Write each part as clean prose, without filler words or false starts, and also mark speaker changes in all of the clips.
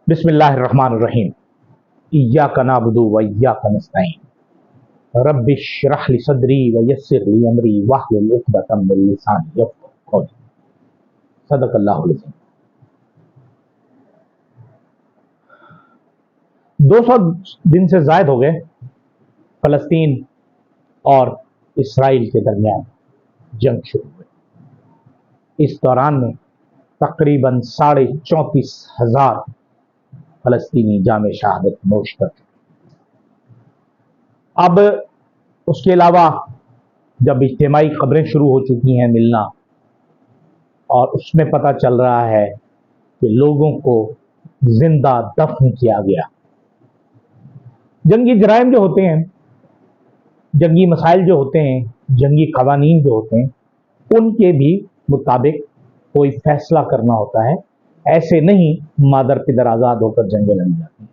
Speaker 1: बिस्मिल्लाहिर्रहमानिर्रहीम। इय्याका नअबुदु व इय्याका नस्तईन। रब्बि इश्रह ली सदरी व यस्सिर ली अमरी वहलुल उक़दतम मिन लिसानी यफ़क़हू क़ौली। सदक़ल्लाहुल अज़ीम। 200 दिन से ज़ायद हो गए फ़लस्तीन और इसराइल के दरमियान जंग शुरू हुई। इस दौरान में तकरीबन 34,500 फ़लस्तीनी जामे शहादत नोश कर चुके। अब उसके अलावा जब इज्तिमाई खबरें शुरू हो चुकी हैं मिलना, और उसमें पता चल रहा है कि लोगों को जिंदा दफन किया गया। जंगी जराइम जो होते हैं, जंगी मसाइल जो होते हैं, जंगी कवानीन जो होते हैं, उनके भी मुताबिक कोई फैसला करना होता है। ऐसे नहीं मादर पिदर आज़ाद होकर जंगें लड़ी जाती हैं।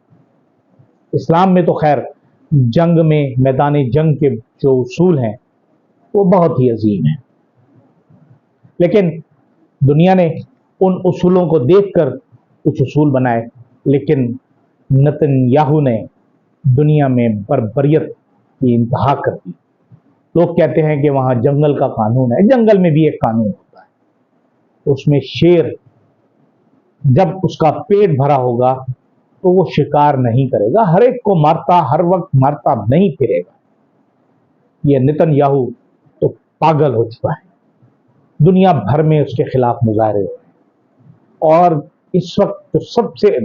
Speaker 1: इस्लाम में तो खैर जंग में मैदान जंग के जो उसूल हैं वो बहुत ही अजीम हैं, लेकिन दुनिया ने उन उसूलों को देखकर कुछ उसूल बनाए। लेकिन नेतन्याहू ने दुनिया में बर्बरियत की इंतहा कर दी। लोग कहते हैं कि वहाँ जंगल का कानून है। जंगल में भी एक कानून होता है, उसमें शेर जब उसका पेट भरा होगा तो वो शिकार नहीं करेगा, हर एक को मारता, हर वक्त मारता नहीं फिरेगा। ये नेतन्याहू तो पागल हो चुका है। दुनिया भर में उसके खिलाफ मुजाहरे हो रहे हैं, और इस वक्त जो सबसे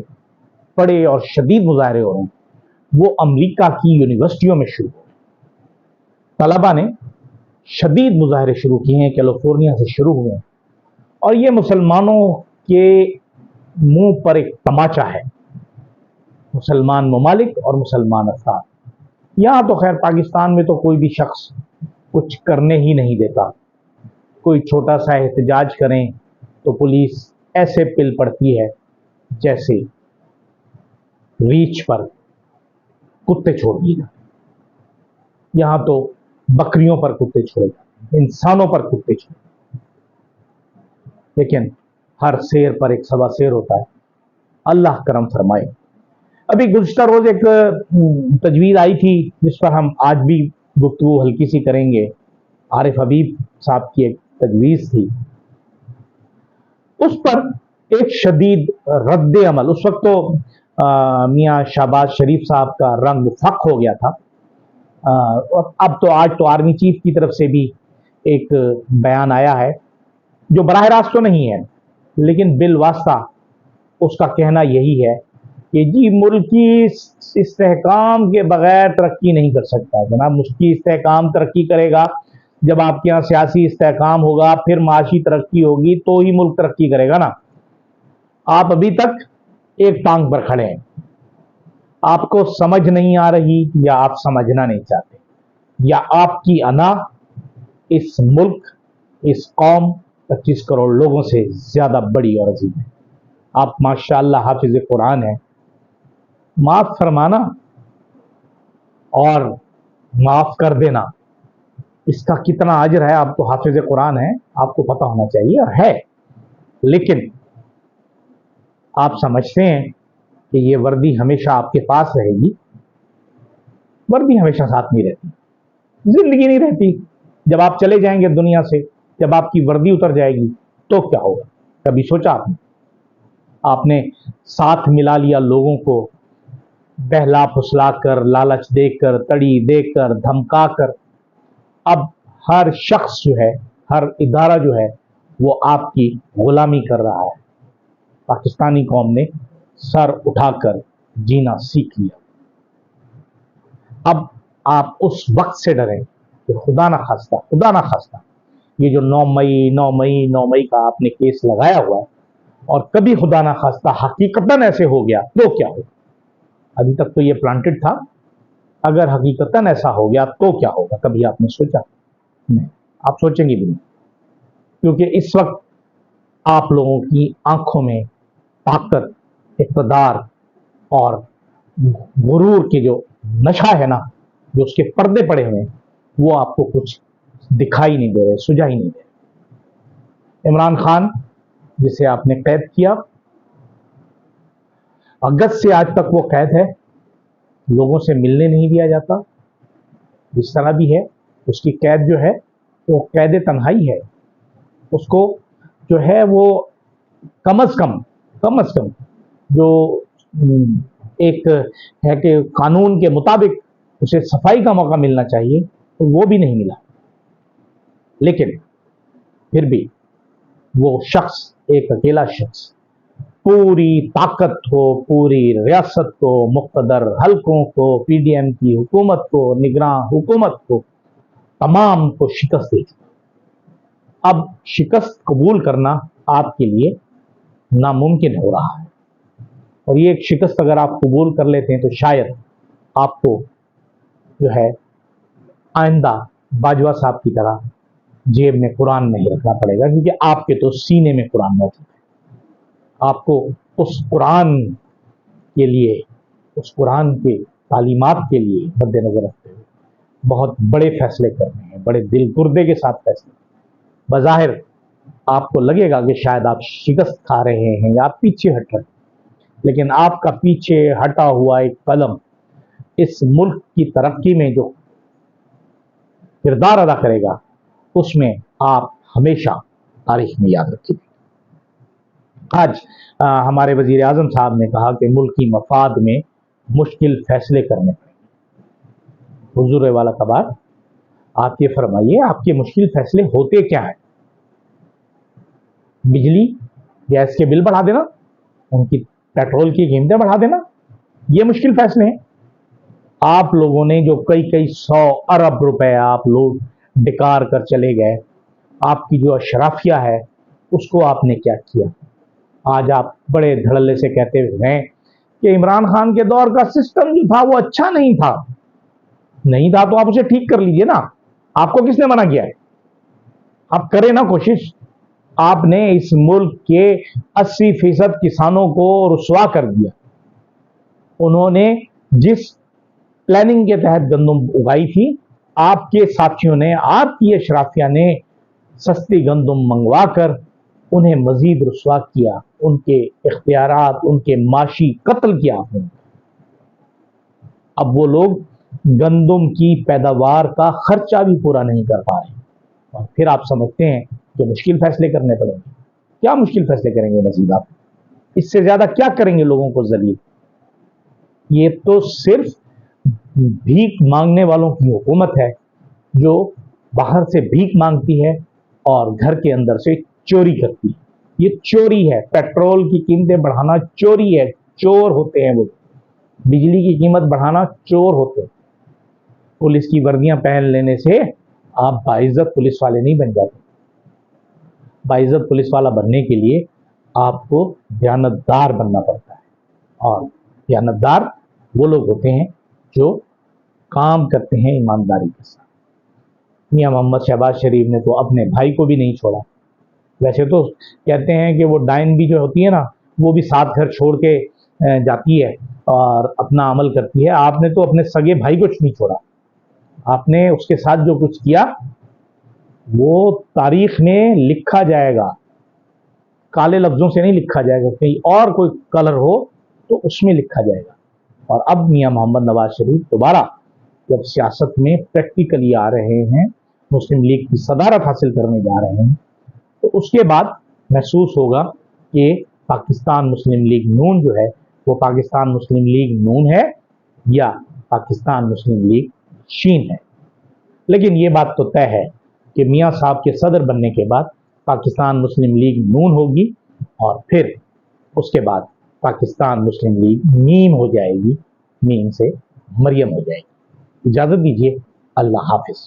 Speaker 1: बड़े और शदीद मुजाहरे हो रहे हैं वो अमेरिका की यूनिवर्सिटियों में शुरू हो रहे हैं। तलबा ने शदीद मुजाहरे शुरू किए हैं, कैलिफोर्निया से शुरू हुए हैं, और ये मुसलमानों के मुंह पर एक तमाचा है। मुसलमान ममालिक और मुसलमान अफराद। यहाँ तो खैर पाकिस्तान में तो कोई भी शख्स कुछ करने ही नहीं देता। कोई छोटा सा एहतजाज करें तो पुलिस ऐसे पिल पड़ती है जैसे रीछ पर कुत्ते छोड़ दिए जाते। यहाँ तो बकरियों पर कुत्ते छोड़े जाते, इंसानों पर कुत्ते छोड़े, लेकिन हर शेर पर एक सवा शेर होता है। अल्लाह करम फरमाए। अभी गुज़िश्ता रोज एक तजवीज़ आई थी जिस पर हम आज भी गुफ्तगू हल्की सी करेंगे। आरिफ हबीब साहब की एक तजवीज़ थी, उस पर एक शदीद रद्द अमल। उस वक्त तो मियाँ शहबाज शरीफ साहब का रंग फक हो गया था, और अब तो आज तो आर्मी चीफ की तरफ से भी एक बयान आया है जो बराह रास्त तो नहीं है, लेकिन बिल वास्ता उसका कहना यही है कि जी मुल्की इस्तेहकाम के बगैर तरक्की नहीं कर सकता। जनाब, मुल्की इस्तेहकाम तरक्की करेगा जब आपके यहाँ सियासी इस्तेहकाम होगा, फिर माशी तरक्की होगी, तो ही मुल्क तरक्की करेगा ना। आप अभी तक एक टांग पर खड़े हैं। आपको समझ नहीं आ रही, या आप समझना नहीं चाहते, या आपकी अना इस मुल्क, इस कौम 25 करोड़ लोगों से ज्यादा बड़ी और अजीम है। आप माशाअल्लाह हाफिज कुरान है, माफ फरमाना और माफ कर देना, इसका कितना अजर है। आप तो हाफिज कुरान है, आपको पता होना चाहिए, और है, लेकिन आप समझते हैं कि ये वर्दी हमेशा आपके पास रहेगी। वर्दी हमेशा साथ नहीं रहती, जिंदगी नहीं रहती। जब आप चले जाएंगे दुनिया से, जब आपकी वर्दी उतर जाएगी तो क्या होगा? कभी सोचा आपने? आपने साथ मिला लिया लोगों को, बहला फुसला कर, लालच देकर, तड़ी देकर, धमका कर। अब हर शख्स जो है, हर इदारा जो है, वो आपकी गुलामी कर रहा है। पाकिस्तानी कौम ने सर उठाकर जीना सीख लिया। अब आप उस वक्त से डरें कि खुदा ना खास्ता ये जो 9 मई का आपने केस लगाया हुआ है, और कभी खुदा ना खास्ता हकीकतन ऐसे हो गया तो क्या होगा? अभी तक तो ये प्लांटेड था, अगर हकीकतन ऐसा हो गया तो क्या होगा? कभी आपने सोचा? नहीं, आप सोचेंगे भी नहीं, क्योंकि इस वक्त आप लोगों की आंखों में ताकत, इक़्तिदार और गुरूर की जो नशा है ना, जो उसके पर्दे पड़े हुए हैं, वो आपको कुछ दिखाई नहीं दे रहे, सुझाई नहीं दे रहे। इमरान खान जिसे आपने कैद किया, अगस्त से आज तक वो कैद है, लोगों से मिलने नहीं दिया जाता। जिस तरह भी है उसकी कैद जो है वो कैद तन्हाई है। उसको जो है वो कम अज कम जो एक है कि कानून के मुताबिक उसे सफाई का मौका मिलना चाहिए, तो वो भी नहीं मिला। लेकिन फिर भी वो शख्स, एक अकेला शख्स, पूरी ताकत को, पूरी रियासत को, मुक़्तदर हल्कों को, पीडीएम की हुकूमत को, निगरान हुकूमत को, तमाम को शिकस्त दे चुका। अब शिकस्त कबूल करना आपके लिए नामुमकिन हो रहा है, और ये एक शिकस्त अगर आप कबूल कर लेते हैं तो शायद आपको जो है आइंदा बाजवा साहब की तरह जेब में कुरान नहीं रखना पड़ेगा, क्योंकि आपके तो सीने में कुरान मौजूद है। आपको उस कुरान के लिए, उस कुरान के तालीमात के लिए मद्देनजर रखते हुए बहुत बड़े फैसले करने हैं, बड़े दिल गुर्दे के साथ फैसले। बज़ाहिर आपको लगेगा कि शायद आप शिकस्त खा रहे हैं या आप पीछे हट रहे हैं, लेकिन आपका पीछे हटा हुआ एक कदम इस मुल्क की तरक्की में जो किरदार अदा करेगा, उसमें आप हमेशा तारीख में याद रखेंगे। आज हमारे वजीर आज़म साहब ने कहा कि मुल्की मफाद में मुश्किल फैसले करने पड़ेंगे। हुजूर वाला कबार, आप ये फरमाइए, आपके मुश्किल फैसले होते क्या हैं? बिजली गैस के बिल बढ़ा देना, उनकी पेट्रोल की कीमतें बढ़ा देना, ये मुश्किल फैसले हैं। आप लोगों ने जो कई कई 100 अरब रुपए आप लोग डिकार कर चले गए, आपकी जो अशराफिया है उसको आपने क्या किया? आज आप बड़े धड़ल्ले से कहते हुए हैं कि इमरान खान के दौर का सिस्टम जो था वो अच्छा नहीं था। नहीं था तो आप उसे ठीक कर लीजिए ना, आपको किसने मना किया है? आप करें ना कोशिश। आपने इस मुल्क के 80% किसानों को रुसवा कर दिया। उन्होंने जिस प्लानिंग के तहत गंदम उगाई थी, आपके साथियों ने, आपकी अशराफिया ने सस्ती गंदम मंगवाकर उन्हें मजीद रुसवा किया, उनके इख्तियारात, उनके माशी कत्ल किया आपने। अब वो लोग गंदम की पैदावार का खर्चा भी पूरा नहीं कर पा रहे, और फिर आप समझते हैं कि मुश्किल फैसले करने पड़ेंगे। क्या मुश्किल फैसले करेंगे मजीद आप? इससे ज्यादा क्या करेंगे लोगों को जलील? ये तो सिर्फ भीख मांगने वालों की हुकूमत है, जो बाहर से भीख मांगती है और घर के अंदर से चोरी करती है। ये चोरी है। पेट्रोल की कीमतें बढ़ाना चोरी है, चोर होते हैं वो। बिजली की कीमत बढ़ाना चोर होते हैं। पुलिस की वर्दियां पहन लेने से आप बाइज्जत पुलिस वाले नहीं बन जाते। बाइज्जत पुलिस वाला बनने के लिए आपको दयानतदार बनना पड़ता है, और दयानतदार वो लोग होते हैं जो काम करते हैं ईमानदारी के साथ। मियां मोहम्मद शहबाज शरीफ ने तो अपने भाई को भी नहीं छोड़ा। वैसे तो कहते हैं कि वो डायन भी जो होती है ना, वो भी 7 घर छोड़ के जाती है और अपना अमल करती है। आपने तो अपने सगे भाई को नहीं छोड़ा। आपने उसके साथ जो कुछ किया वो तारीख में लिखा जाएगा, काले लफ्जों से नहीं लिखा जाएगा, कहीं और कोई कलर हो तो उसमें लिखा जाएगा। और अब मियां मोहम्मद नवाज शरीफ दोबारा जब सियासत में प्रैक्टिकली आ रहे हैं, मुस्लिम लीग की सदारत हासिल करने जा रहे हैं, तो उसके बाद महसूस होगा कि पाकिस्तान मुस्लिम लीग नून जो है वो पाकिस्तान मुस्लिम लीग नून है या पाकिस्तान मुस्लिम लीग शीन है। लेकिन ये बात तो तय है कि मियां साहब के सदर बनने के बाद पाकिस्तान मुस्लिम लीग नून होगी, और फिर उसके बाद पाकिस्तान मुस्लिम लीग मीम हो जाएगी, मीम से मरियम हो जाएगी। इजाज़त दीजिए, अल्लाह हाफिज़।